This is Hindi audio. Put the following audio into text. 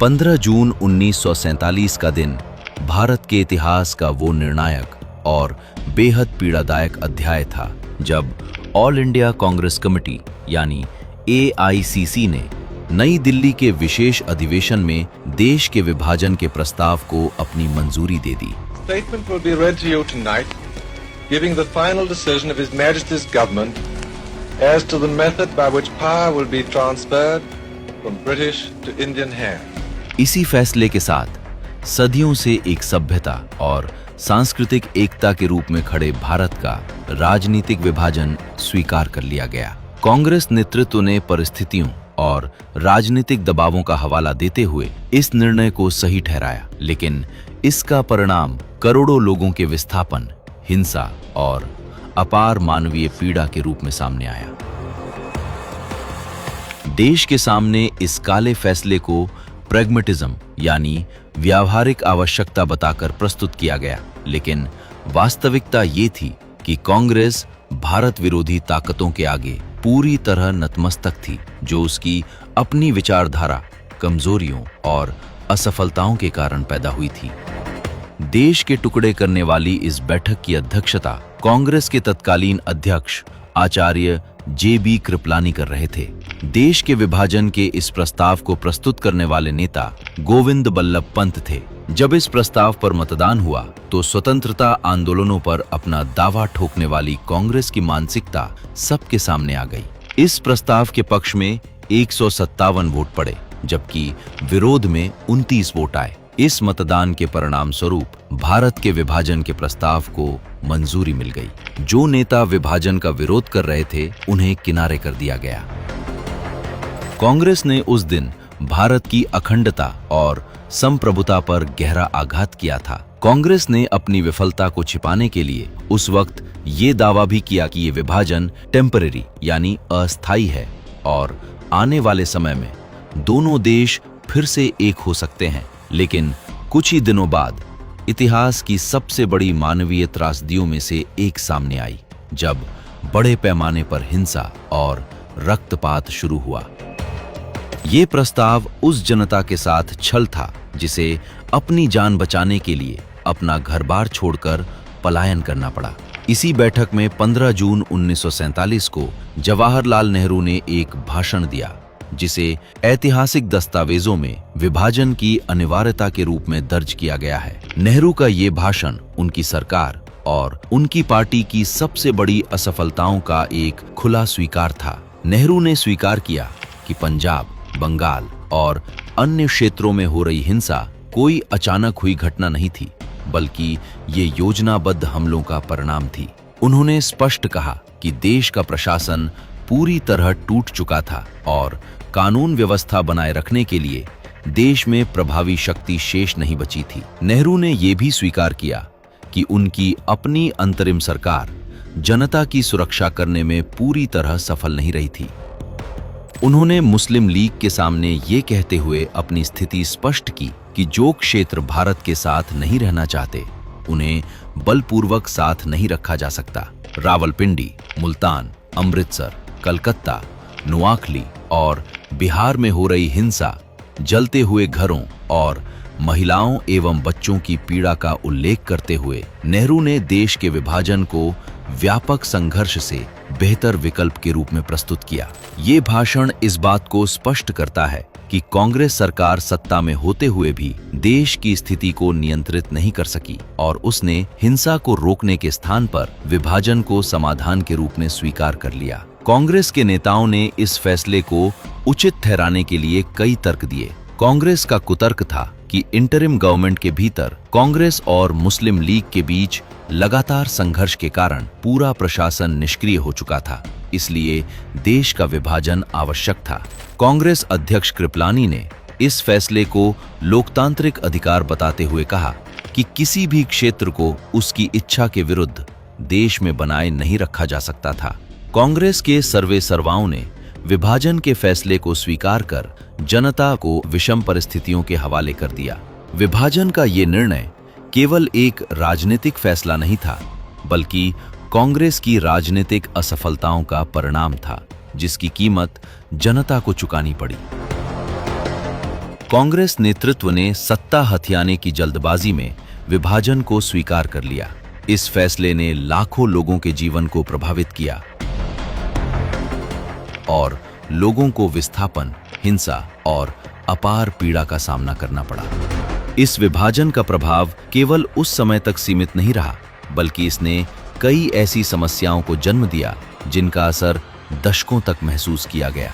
15 जून 1947 का दिन भारत के इतिहास का वो निर्णायक और बेहद पीड़ादायक अध्याय था जब ऑल इंडिया कांग्रेस कमेटी यानी AICC ने नई दिल्ली के विशेष अधिवेशन में देश के विभाजन के प्रस्ताव को अपनी मंजूरी दे दी। Statement will be read to you tonight, giving the final decision of His Majesty's government as to the method by which power will be transferred from British to Indian hands. इसी फैसले के साथ सदियों से एक सभ्यता और सांस्कृतिक एकता के रूप में खड़े भारत का राजनीतिक विभाजन स्वीकार कर लिया गया। कांग्रेस नेतृत्व ने परिस्थितियों और राजनीतिक दबावों का हवाला देते हुए इस निर्णय को सही ठहराया, लेकिन इसका परिणाम करोड़ों लोगों के विस्थापन, हिंसा और अपार मानवीय पीड़ा के रूप में सामने आया। देश के सामने इस काले फैसले को प्रैग्मेटिज्म यानी व्यावहारिक आवश्यकता बताकर प्रस्तुत किया गया, लेकिन वास्तविकता ये थी कि कांग्रेस भारत विरोधी ताकतों के आगे पूरी तरह नतमस्तक थी, जो उसकी अपनी विचारधारा, कमजोरियों और असफलताओं के कारण पैदा हुई थी। देश के टुकड़े करने वाली इस बैठक की अध्यक्षता कांग्रेस के तत्कालीन अध्यक्ष आचार्य JB कृपलानी कर रहे थे। देश के विभाजन के इस प्रस्ताव को प्रस्तुत करने वाले नेता गोविंद बल्लभ पंत थे। जब इस प्रस्ताव पर मतदान हुआ तो स्वतंत्रता आंदोलनों पर अपना दावा ठोकने वाली कांग्रेस की मानसिकता सबके सामने आ गई। इस प्रस्ताव के पक्ष में 157 वोट पड़े, जबकि विरोध में 29 वोट आए। इस मतदान के परिणाम स्वरूप भारत के विभाजन के प्रस्ताव को मंजूरी मिल गई। जो नेता विभाजन का विरोध कर रहे थे, उन्हें किनारे कर दिया गया। कांग्रेस ने उस दिन भारत की अखंडता और संप्रभुता पर गहरा आघात किया था। कांग्रेस ने अपनी विफलता को छिपाने के लिए उस वक्त ये दावा भी किया कि ये विभाजन टेम्परेरी यानी अस्थायी है और आने वाले समय में दोनों देश फिर से एक हो सकते हैं। लेकिन कुछ ही दिनों बाद इतिहास की सबसे बड़ी मानवीय त्रासदियों में से एक सामने आई, जब बड़े पैमाने पर हिंसा और रक्तपात शुरू हुआ। ये प्रस्ताव उस जनता के साथ छल था जिसे अपनी जान बचाने के लिए अपना घर-बार छोड़कर पलायन करना पड़ा। इसी बैठक में 15 जून 1947 को जवाहरलाल नेहरू ने एक भाषण दिया, जिसे ऐतिहासिक दस्तावेजों में विभाजन की अनिवार्यता के रूप में दर्ज किया गया है। नेहरू का ये भाषण उनकी सरकार और उनकी पार्टी की सबसे बड़ी असफलताओं का एक खुला स्वीकार था। नेहरू ने स्वीकार किया कि पंजाब, बंगाल और अन्य क्षेत्रों में हो रही हिंसा कोई अचानक हुई घटना नहीं थी, बल्कि ये योजनाबद्ध हमलों का परिणाम थी। उन्होंने स्पष्ट कहा कि देश का प्रशासन पूरी तरह टूट चुका था और कानून व्यवस्था बनाए रखने के लिए देश में प्रभावी शक्ति शेष नहीं बची थी। नेहरू ने यह भी स्वीकार किया कि उनकी अपनी अंतरिम सरकार जनता की सुरक्षा करने में पूरी तरह सफल नहीं रही थी। उन्होंने मुस्लिम लीग के सामने ये कहते हुए अपनी स्थिति स्पष्ट की कि जो क्षेत्र भारत के साथ नहीं रहना चाहते, उन्हें बलपूर्वक साथ नहीं रखा जा सकता। रावलपिंडी, मुल्तान, अमृतसर, कलकत्ता, नुआखली और बिहार में हो रही हिंसा, जलते हुए घरों और महिलाओं एवं बच्चों की पीड़ा का उल्लेख करते हुए नेहरू ने देश के विभाजन को व्यापक संघर्ष से बेहतर विकल्प के रूप में प्रस्तुत किया। ये भाषण इस बात को स्पष्ट करता है कि कांग्रेस सरकार सत्ता में होते हुए भी देश की स्थिति को नियंत्रित नहीं कर सकी और उसने हिंसा को रोकने के स्थान पर विभाजन को समाधान के रूप में स्वीकार कर लिया। कांग्रेस के नेताओं ने इस फैसले को उचित ठहराने के लिए कई तर्क दिए। कांग्रेस का कुतर्क था कि इंटरिम गवर्नमेंट के भीतर कांग्रेस और मुस्लिम लीग के बीच लगातार संघर्ष के कारण पूरा प्रशासन निष्क्रिय हो चुका था, इसलिए देश का विभाजन आवश्यक था। कांग्रेस अध्यक्ष कृपलानी ने इस फैसले को लोकतांत्रिक अधिकार बताते हुए कहा कि किसी भी क्षेत्र को उसकी इच्छा के विरुद्ध देश में बनाए नहीं रखा जा सकता था। कांग्रेस के सर्वे सर्वाओं ने विभाजन के फैसले को स्वीकार कर जनता को विषम परिस्थितियों के हवाले कर दिया। विभाजन का ये निर्णय केवल एक राजनीतिक फैसला नहीं था, बल्कि कांग्रेस की राजनीतिक असफलताओं का परिणाम था, जिसकी कीमत जनता को चुकानी पड़ी। कांग्रेस नेतृत्व ने सत्ता हथियाने की जल्दबाजी में विभाजन को स्वीकार कर लिया। इस फैसले ने लाखों लोगों के जीवन को प्रभावित किया और लोगों को विस्थापन, हिंसा और अपार पीड़ा का सामना करना पड़ा। इस विभाजन का प्रभाव केवल उस समय तक सीमित नहीं रहा, बल्कि इसने कई ऐसी समस्याओं को जन्म दिया जिनका असर दशकों तक महसूस किया गया।